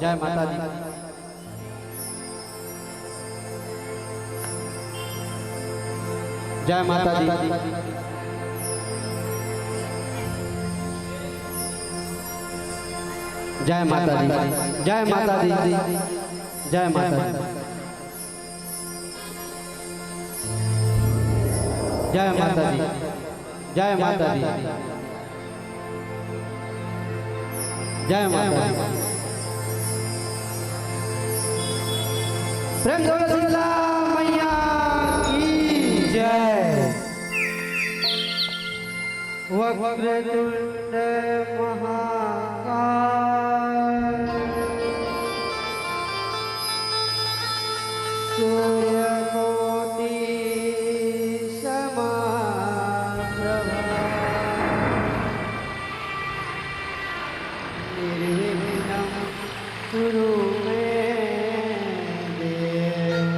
जय माता दी। जय माता दी। जय माता दी। जय माता दी। जय माता दी। जय माता दी। जय माता दी। जय माता दी। प्रेम जोड़े शीतला मैया की जय। वक्रतुंड महाकाय सूर्यकोटि समप्रभा निर्विघ्नं कुरु मे देव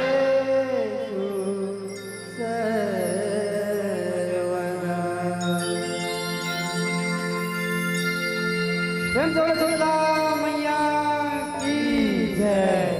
सर्वकार्येषु प्रेम जोड़े शीतला मैया की जय।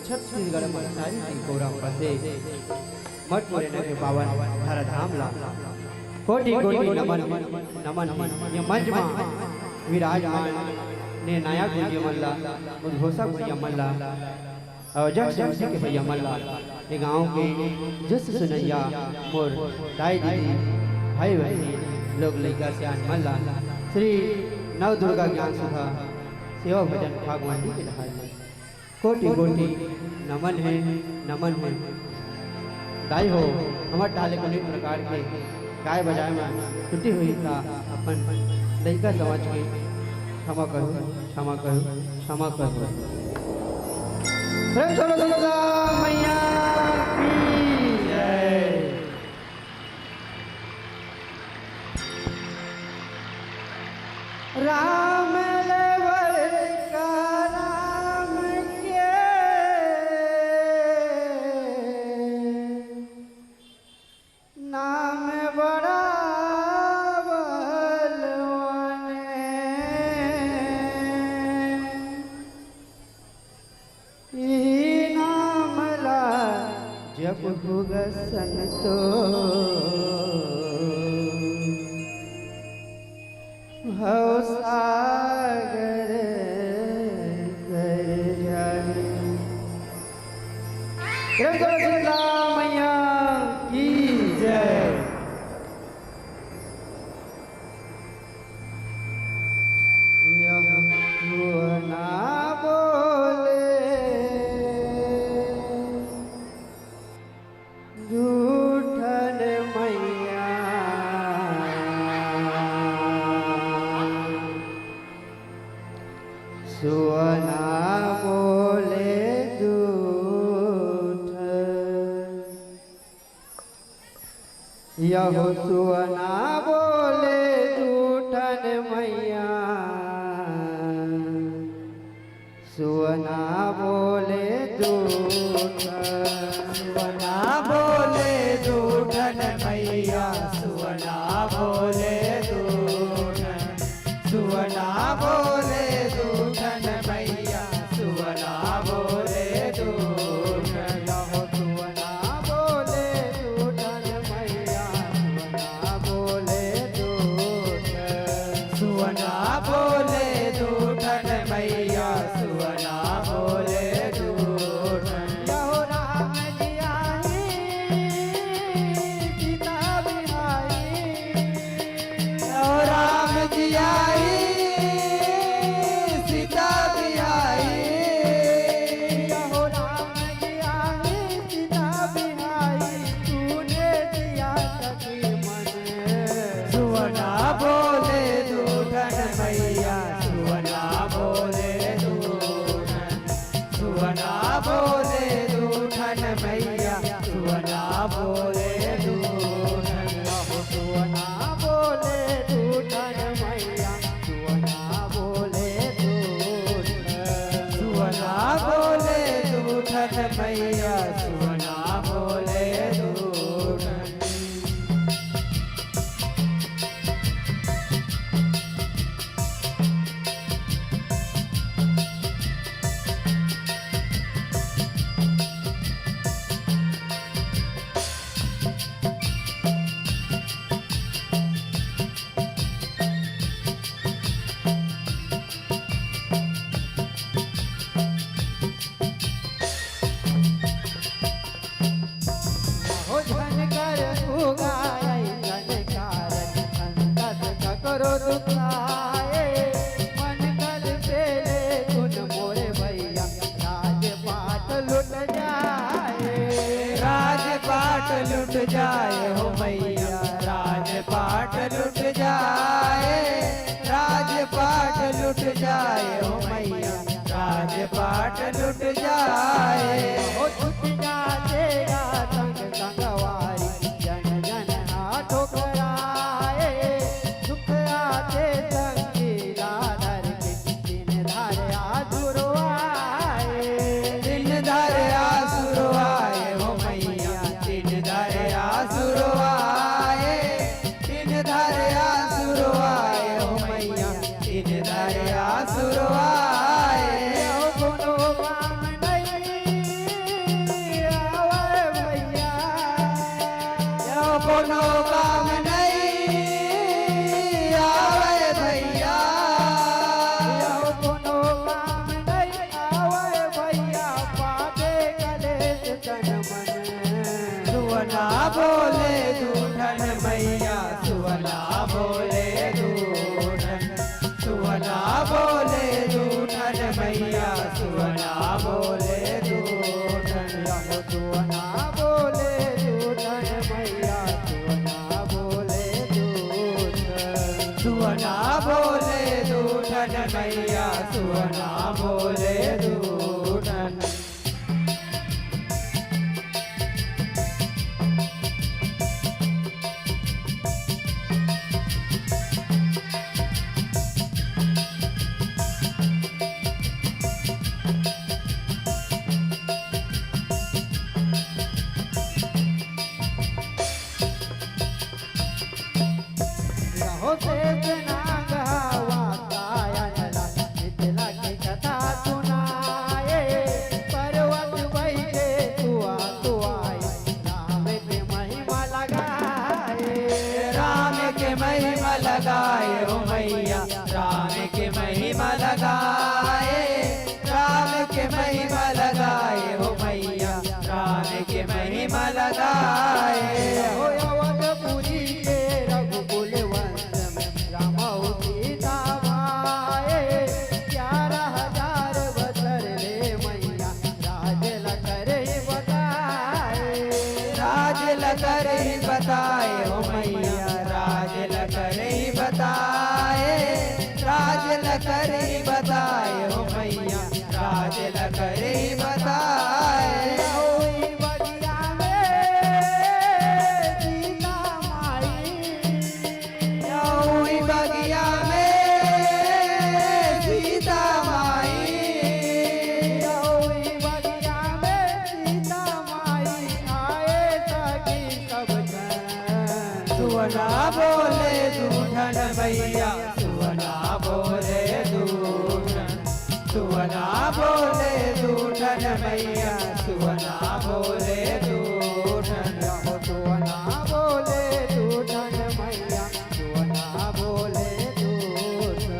छत्तीसगढ़ में गौरव पते मठ पुराने के पावन धरा धाम ला कोटि कोटि नमन नमन ये मंच में विराजमान ने नाया गुंजे मल्ला उद्घोषक भैया मल्ला और जग से के भैया मल्ला ये गाँव के जस सुनैया मोर दाई दीदी भाई बहनी लोग लड़का से आन मल्ला श्री नव दुर्गा ज्ञान सुधा सेवा भजन भागवती के ढाल में कोटि कोटि नमन है नमन है। दाई हो हमारे डाले को निम्न प्रकार के गाय बजाय में टूटी हुई था अपन लड़का समझ के क्षमा करो क्षमा करो क्षमा करो। प्रेम चलो दुर्गा मैया की जय। राम जब होगा सन तो भव सागर कर जाए। शीतला मैया की जय। सुवना बोले झूठ यहो सुवना बोले झूठन मैया सुवना बोले झूठ सुवना बोले झूठन मैया सुवना बोले झूठन सुवना बोले झूठन मैया सुवना बोले झूठन सुवना बोले झूठन मैया सुवना बोले झूठन सुवना बोले झूठन मैया सुवना बोले झूठन। यहो राम जी आई सीता बिहाई यहो राम जी आई मैया सुवना बोले झूठन। करो दुखाए मन कल पेले सुन मोरे भैया राजपाट लुट जाए राजपाट लुट जाए हो मैया राजपाट लुट जाए राजपाट लुट जाए हो मैया राजपाट लुट जाए। हो छुट जाएगा संग संगवारी जन जन हाथों कराए दुख आते संगीला धर के दिन धारे आसुर आए दिन धारे आसुर आए हो मैया दिन धारे आसुर आए दिन धारे आसुर आए हो मैया दिन धारे आसुर आए। हो कोनो काम नहीं दूठन मैया सुवना बोले दूठन। महिमा लगाए हो मैया, राम के महिमा लगाए, राम के महिमा लगाए हो मैया, राम के महिमा लगाए। हो अवधपुरी के रघुकुल वंश में राम सीता भाए, 11,000 बछर ले मैया राज लकर ही बताए, राज लकर ही बताए हो मैया, राज लकर ही बताए, राज लकर ही बताए हो मैया, राज लकर ही बताए। बगिया में सीता माई, बगिया में सीता माई, बगिया में सीता माई आए ताकि सब सुवना बोले दूठन मैया, सुवना बोले दूठन, सुवना बोले दूठन मैया, सुवना बोले दूठन। सुवना बोले दूठन मैया, सुवना बोले दूठन,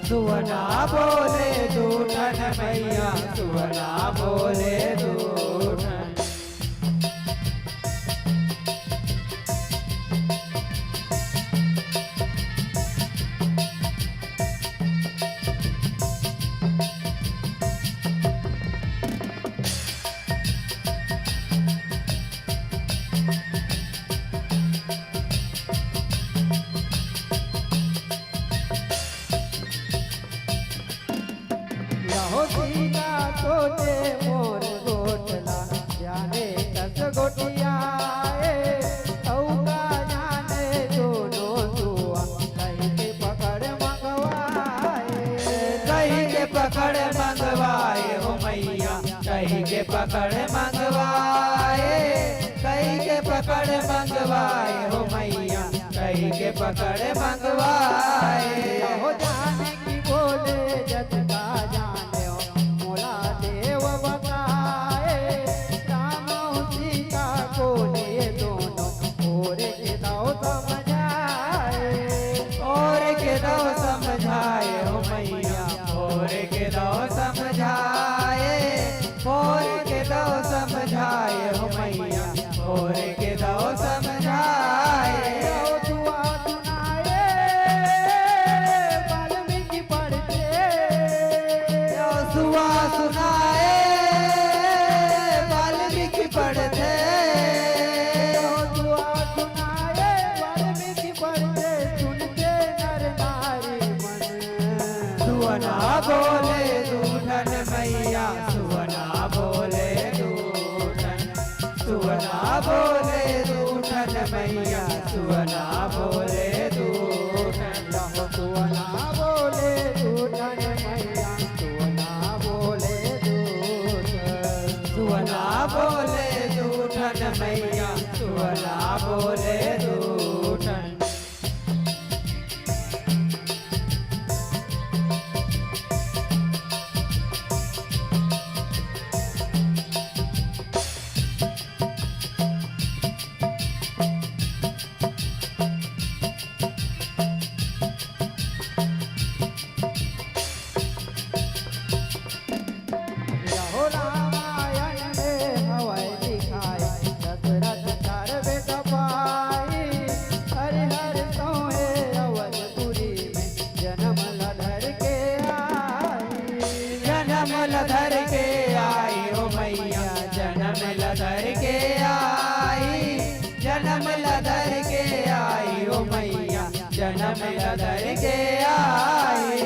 सुवना बोले दूठन मैया, सुवना बोले दूठन। हो सीता तोते मोर गोटला जाने कस गोटियाए, औका जाने दोनों दुआ कहीं के पकड़ मंगवाए, कहीं के पकड़ मंगवाए हो मैया, कहीं के पकड़ मंगवाए, कहीं के पकड़ मंगवाए हो मैया, कहीं के पकड़ मंगवाए। हो जाने की बोले जत का जाने मोला देव बताए, राम सीता को ले दोनों और के दो समझाए, और के दो समझाए हो मैया, और के दो समझाए, और के दो समझाए हो मैया, और के दो समझाए। दुआ सुनाए वाल्मीकि पढ़ते, दुआ सुनाए वाल्मीकि पढ़ते, दुआ सुनाए वाल्मीकि पढ़ते, सुनते नर नारी मन। सुवना बोले दूठन मैया, सुवना बोले दूठन, सुवना बोले दूठन मैया, सुवना बोले दूठन। सुवना बोले दूठन मैया, सुवना बोले दूठन, सुवना बोले दूठन मैया, सुवना बोले दूठन। रामायण में हवाई दिखाई, दशरथ चार बेटा पाई, हरिहर सोहे अवधपुरी में जन्म लधर के आई, जन्म लधर के आई हो मैया, जन्म लधर के आई, जन्म लधर के आई हो मैया, जन्म लधर के आई।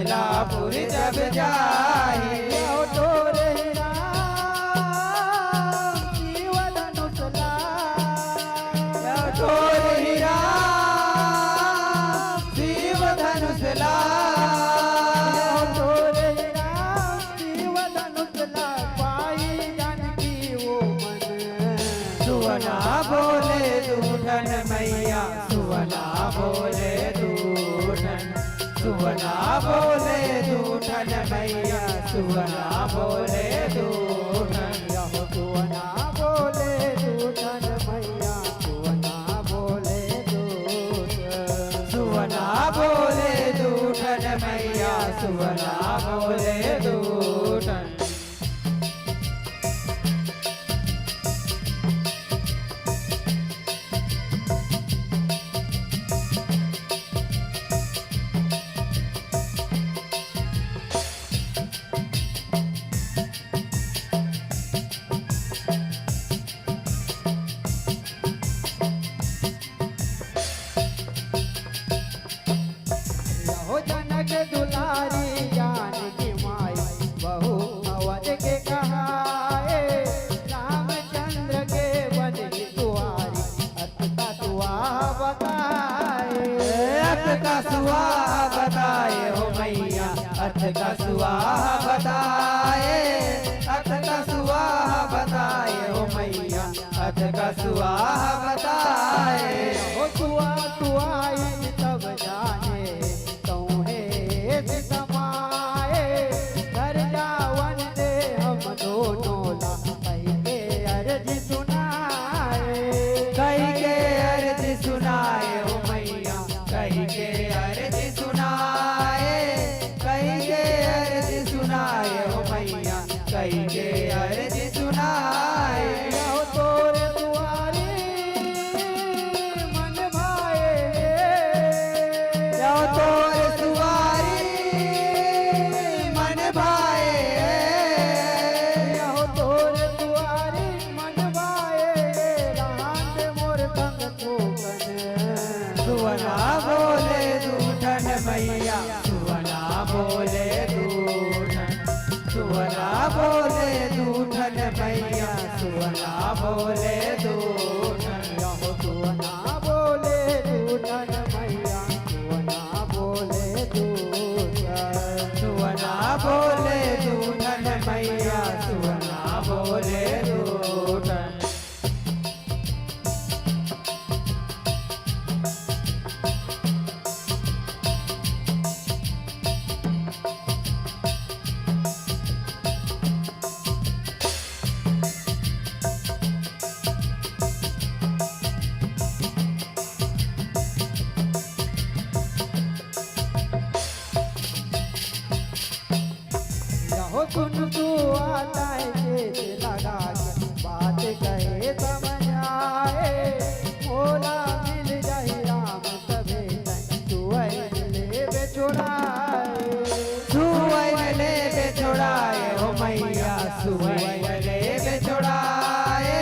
शीतलापुर जब जाए तोरे राम शिव धनुष लाए तोरे राम शिव धनुष लाए तोरे राम शिव धनुष लाए पाई जानकी वो मन सुवना बोले दूठन मैया सुवना बोले दूठन सुवना बोले दूठन मैया सुवना बोले दूठन सुवना बोले दूठन मैया सुवना बोले दूठन सुवना बोले दूठन मैया सुवना बोले दूठन हो जनक दुलारी जानकी माई बहु अवध के कहाए रामचंद्र के वन की दुआरी अतका दुआ बताए अत का सुहा बताए हो मैया अत का सुहा बताए अत का सुहा बताए हो मैया अत का सुहा बताए हो तुआ तुआई तब जाने तोहे समाए घर जावन दे हम दोनों ला कही के अर्ज सुनाए कही के अर्ज सुनाए हो मैया कही के अर्ज सुनाए कही के अर्ज सुनाए हो मैया कही के अर्ज सुनाए जाओ तोरे दुआरे मन भाए जाओ तोरे सुवारी मन भाए जाओ तोरे दुआरे मन भाए रात मोर तंग ठोकन सुवना बोले दूठन मैया सुवना बोले दूठन सुवना बोले दूठन मैया सुवना बोले दूठन जाओ सुवना बोले दूठन मैया सुवना बोले दूठन सुवना बोले दूठन मैया सुवना बोले दूठन हो सुन तू आता है जेठ लगा के बात कहे समझ आए मोला मिल जाए राम तबे तू ले बेचुराए सुवैन ले बेचोड़ाए हो मैया सुवैन ले बेचोड़ाए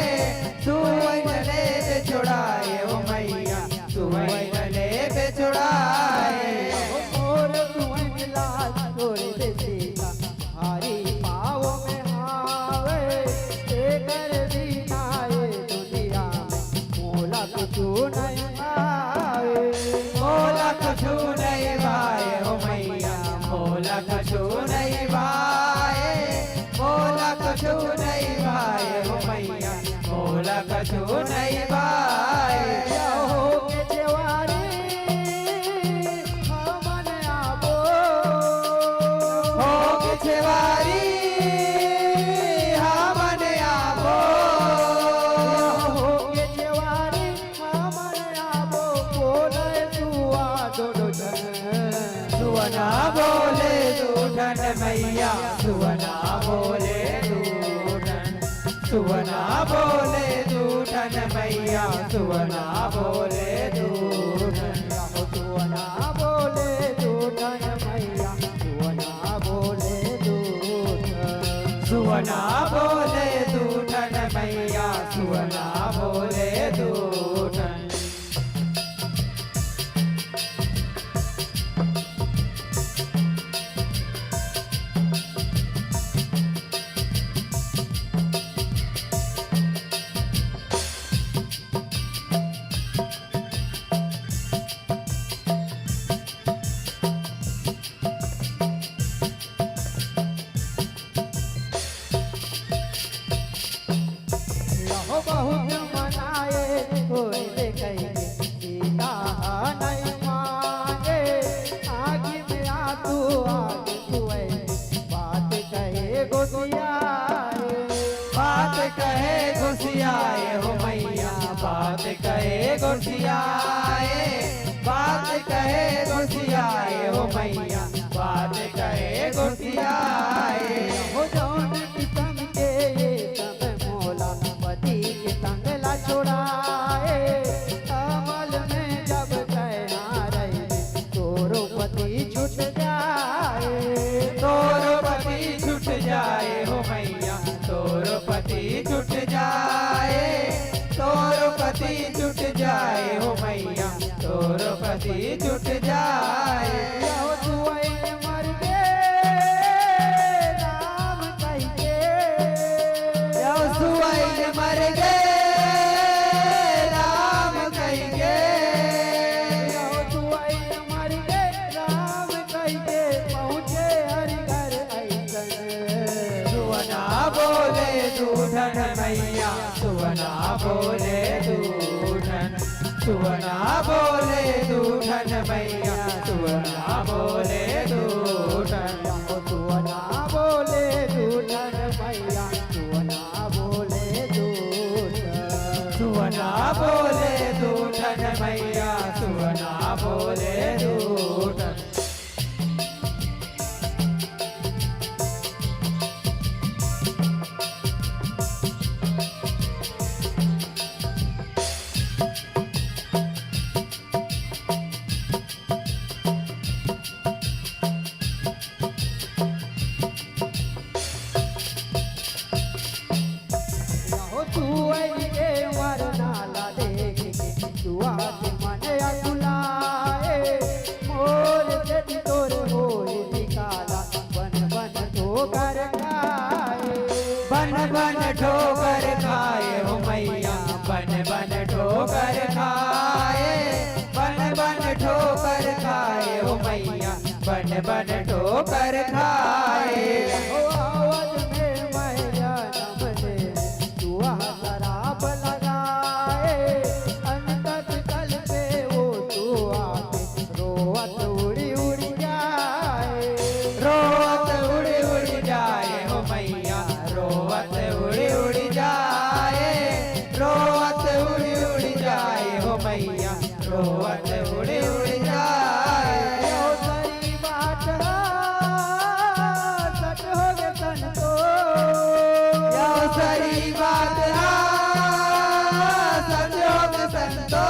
सुवैन ले बेचोड़ाए हो मैया सुवैन ले बेचोड़ाए मोर तुम लाज छोड़ दे सीता हरी पाँव में हावे कर दीना ये दुनिया में मोला कुछ नहीं आवे मोला कछु नहीं भाए हो मैया मोला कछु नहीं भाए मोला कछु नहीं भाए हो मैया मोला कछु नहीं भाए हो के जेवारी हमन आबो हो के छेवारी हमन आबो हो के जेवारी हमन आबो बोले तू आ दो जन सुवना बोले दूठन मैया सुवना बोले दूठन सुवना बोले दूठन मैया सुवना बोले दूठन सुवना बोले दूठन मैया सुवना बोले दूठन सुवना बोले दूठन मैया सुवना बोले दूठन गोठियाए, बात कहे गोठियाए हो मैया, बात कहे गोठियाए। हो जौन किस्म के ये सब मोला पति के तंगला छोड़ाए, अमल में जब कहना रही तोरो पति छूट जाए, तोरो पति छूट जाए हो मैया, तोरो पति छूट जाए, तोरो पति छूट जाए हो मैया, तोरो पति छूट जाए। हो तुअई मर गे राम कह के, सुवैन मर गए राम कह के, हो तुअई मर गे राम कह के, पहुँचे हरि घर ऐसन। सुवना बोले दूधन मैया, सुवना बोले दूधन, सुवना बोले दूधन मैया, सुवना बोले दूधन। हो तुअना बोले दूधन मैया, तुअना बोले दूधन। सुवना बोले दूधन मैया, सुवना बोले दूधन। हो तुअई के वरनाला देख के तुआ के मन अकुलाए, मोर जट तोर होए निकाला बन बन ठोकर खाए। बन बन ठोकर खाए हो मैया, बन बन ठोकर खाए, बन बन ठोकर खाए हो मैया, बन बन ठोकर खाए। हो आवाज में मैया नम दे तुआ शराब लगाए, अंतत कल पे वो तुआ के रोवत उड़ी उड़ी जाए। रोवत उड़ी उड़ी जाए हो मैया, रोवत उड़ी उड़ी जाए, रोवत उड़ी उड़ी जाए हो मैया, रोवत उड़ी उड़ी जाए। हो सही बात सच हो गए संतो, यो सही बात सच हो गए संतो,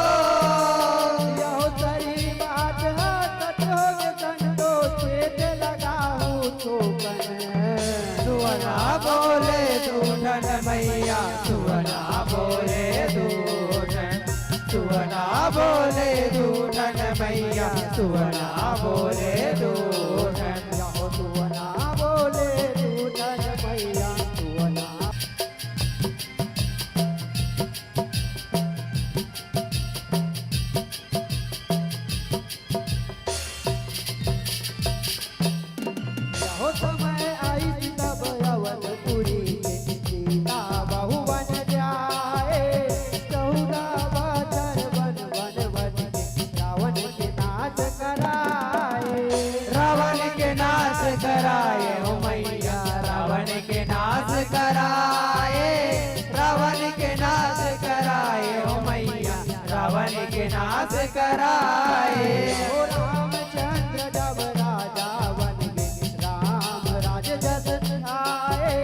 हो सही बात सच हो गए संतो, चेत लगाऊ तो बन। सुवना बोले दूधन मैया, सुवना बोले दूधन, सुवना बोले दूधन मैया, सुवना बोले दूधन। हो तुअना बोले दूधन मैया, तुअना हो समय आई तब अवधपुरी के सीता बहु बन जाए, 14 बछर वन वन बन के रावण के नाश कराए। रावण के नाश कराए हो मैया, रावण के नाश कराए, रावण के नाश कराए हो मैया, रावण के नाश कराए। हो रामचंद्र जब राजा बन गए, राम राज जस आए,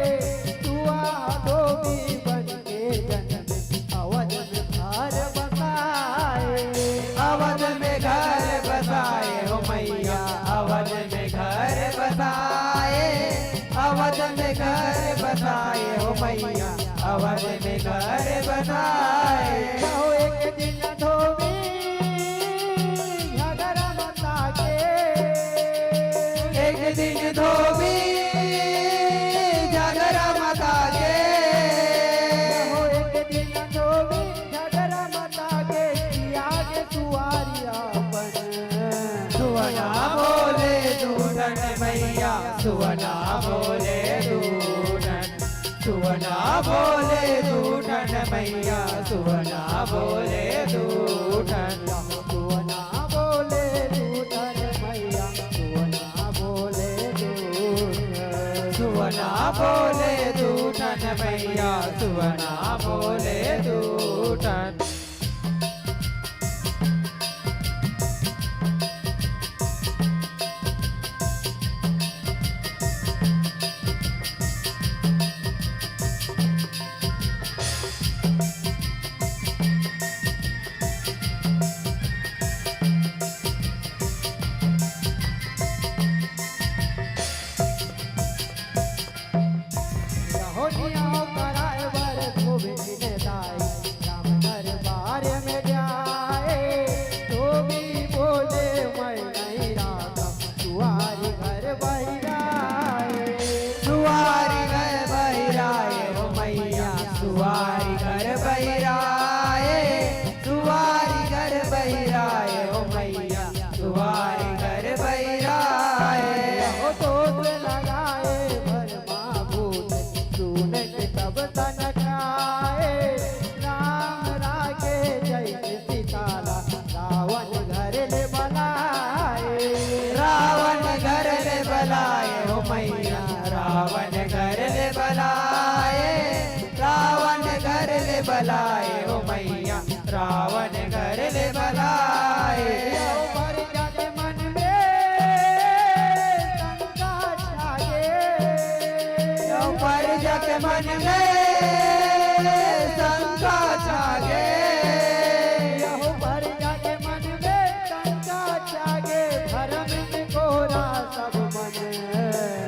तुआ धोबी बन के जन्म अवध में घर बसाए। अवध में घर बसाए हो मैया, अवध में घर बसाए, अवध में घर बसाए हो मैया, अवध में घर बसाए। हो एक दिन धोबी झगड़ा मचा के, एक दिन धोबी झगड़ा मचा के, हो एक दिन धोबी झगड़ा मचा के, किया के सुआरिया बन। सुवना बोले दूधन मैया, सुवना बोले दूधन, सुवना बोले दूधन मैया, सुवना बोले दूधन। तुअना बोले दूधन मैया, तुअना बोले दूधन। सुवना बोले दूधन मैया, सुवना बोले दूधन। भलाए ओ मैया रावण कर ले भलाए। पर जाके मन में शंका जागे, पर जाके मन में शंका जागे, पर जाके मन में शंका जागे, धर्म में घोरा सब मन।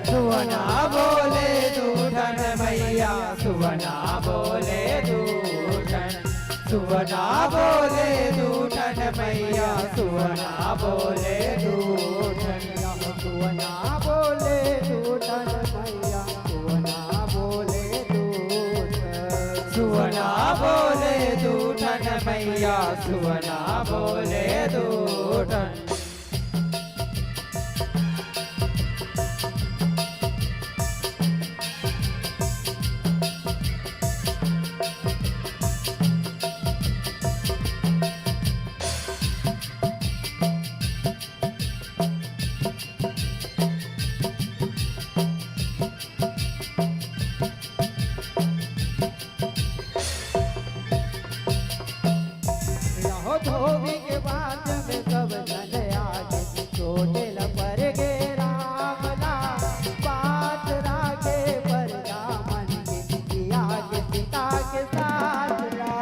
सुवना बोले दूठन मैया सुवना बोले दूठन, सुवना बोले दूठन मैया सुवना बोले दूठन, सुवना बोले दूठन मैया सुवना बोले दूठन, सुवना बोले दूठन मैया सुवना बोले दूठन। धोबी के बाद में सब जन आगे, छोटे लपर गे रामला, बात रागे पर दामन के दिया के सीता के साथ ला,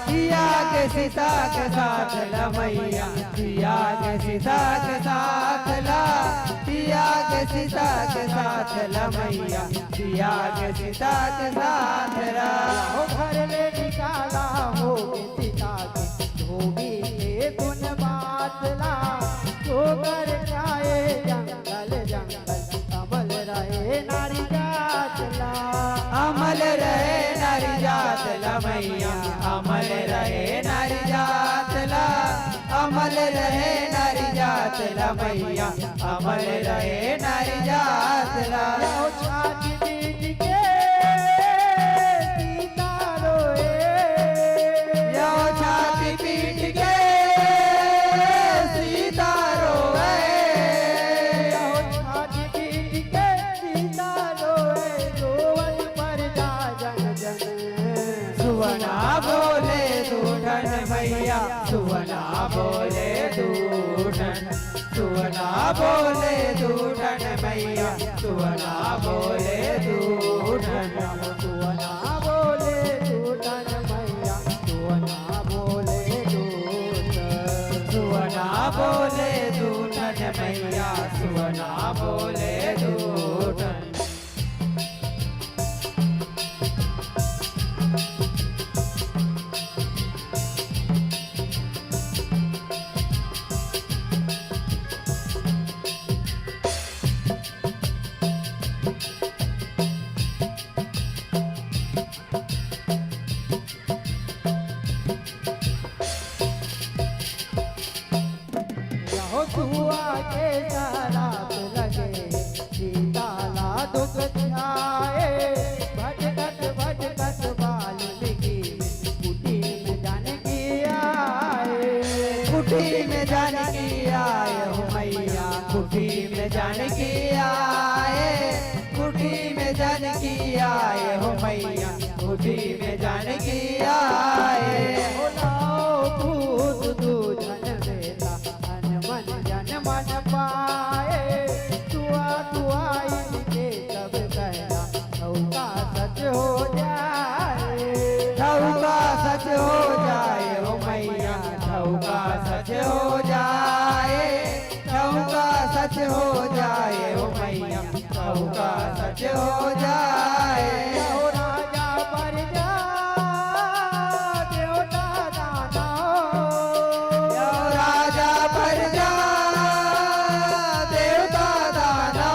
दिया के सीता के साथ ला मैया, दिया के सीता के साथ ला, दिया के सीता के साथ ला मैया, दिया के सीता के साथ ला। हो घर ले निकाला हो सीता के धोबी के गुण बात ला, ठोकर जाए जंगल जंगल, अमल रहे नारी जात ला, अमल रहे नारी जात ला मैया, अमल रहे नारी जात ला, अमल रहे नारी जात ला मैया, अमल रहे नारी जात ला। छाती पीट के सीता रोए, यो छाती पीट के सीता रोए, छाती पीट के सीता रोए, रोवन पर जा जन जन। सुवना बोले दूठन मैया सुवना बोले दूठन, सुवना बोले दूठन मैया सुवना बोले दूठन, सुवना बोले दूठन मैया सुवना बोले दूठन, सुवना बोले दूठन मैया सुवना बोले दूठन। यहो दुआ के शराब लगे, सीता ला दुख छाए, भटकत भटकत वाल्मीकि कुटी में जानकी आए, कुटी में जानकी आए हो मैया, कुटी में जानकी आए, कुटी में जानकी आए हो मैया, कुटी में जानकी आए। हो लाओ पूत दूधन बेटा, हनुमान जन मन पाए, तुआ तुआ इनके सब कहना, नौका सच हो जाए, धौका सच हो जाए हो मैया, धौका सच हो जाए, धौका सच हो जाए हो मैया, धौका सच हो जाए। हो राजा पर जा देवता दाना, यो राजा पर जा देवता दाना,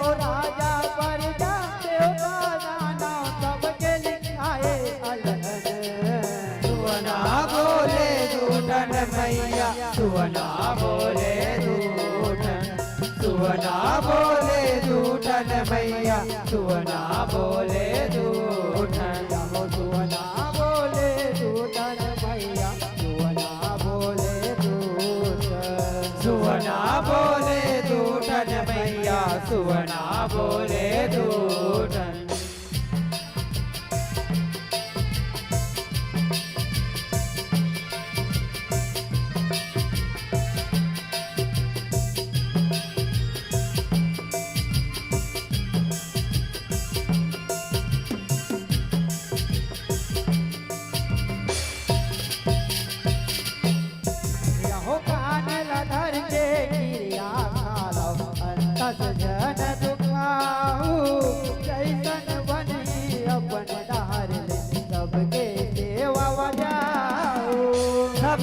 हो राजा पर जा देवता दाना, सबके लिखाए अलहन। सुवना बोले दूठन मैया सुवना बोले दूठन, सुवना बोले दूठन मैया सुवना बोले दूठन, सुवना बोले दूठन मैया सुवना बोले दूठन, सुवना बोले दूठन मैया सुवना बोले दूठन।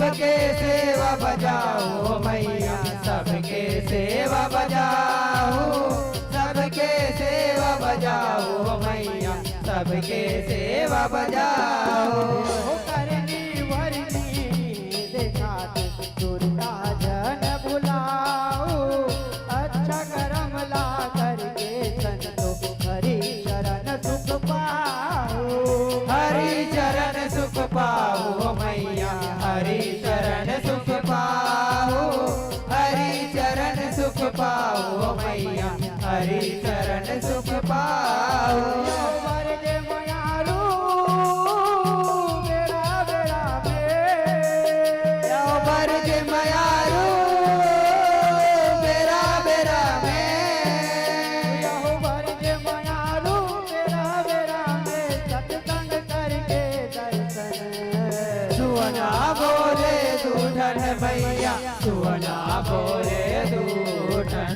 सबके सेवा बजाओ मैया सबके सेवा बजाओ सबके सेवा बजाओ मैया सबके सेवा बजाओ करनी वरनी देखा दुर्गा जन बुलाओ अच्छा करम ला करके संतो हरि चरण सुख पाओ हरि चरण सुख पाओ मैया हरि चरण सुख पाओ हरि चरण सुख पाओ मैया हरि चरण सुख पाओ वर्ग मयारू बेरा बेरा जाओ वर्ग मयारू बेरा बेरा में यहो वर्ग मयारू बेरा बेरा में सत्संग करके दर्शन सुवना बोले दूठन मैया सुवना बोले दूठन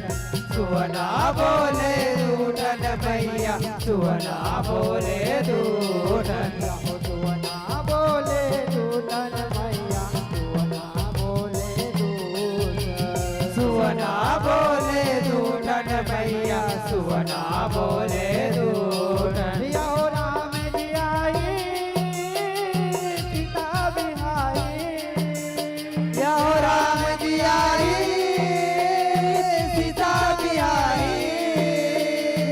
सुवना बोले दूठन मैया सुवना बोले दूठन सुवना बोले दूतन मैया सुवना बोले दूतन सुवना बोले दूठन मैया सुवना बोले दूठन यहो राम जी आई सीता बिहाई यहो राम जी आई सीता बिहाई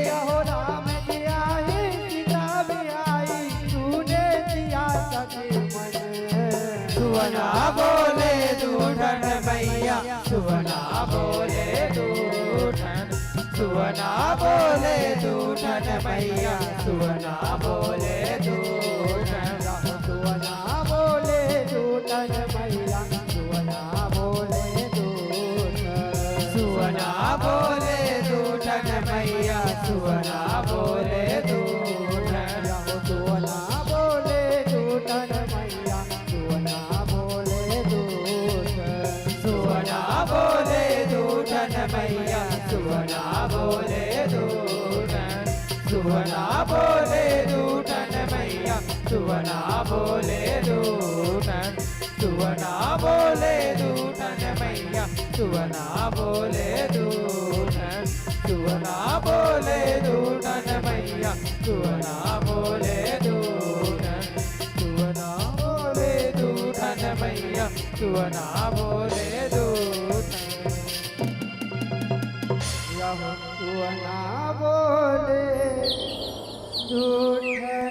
यहो राम जी आई सीता बिहाई तूने दिया सके मन सुवना बोले दूठन मैया सुवना बोले दूठन सुवना बोले दूठन मैया सुवना बोले दूठन सुवना बोले दूतन मैया सुवना बोले दूतन सुवना बोले दूठन मैया सुवना बोले दूठन सुवना बोले दूतन मैया सुवना बोले दूतन सुवना बोले दूठन मैया सुवना बोले दूठन सुवना बोले दूठन मैया सुवना बोले दूठन सुवना बोले दूठन मैया सुवना बोले दूठन सुवना बोले दूठन मैया सुवना बोले दूठन सुवना बोले दूठन मैया सुवना बोले दूठन यह सुवना बोले दूतन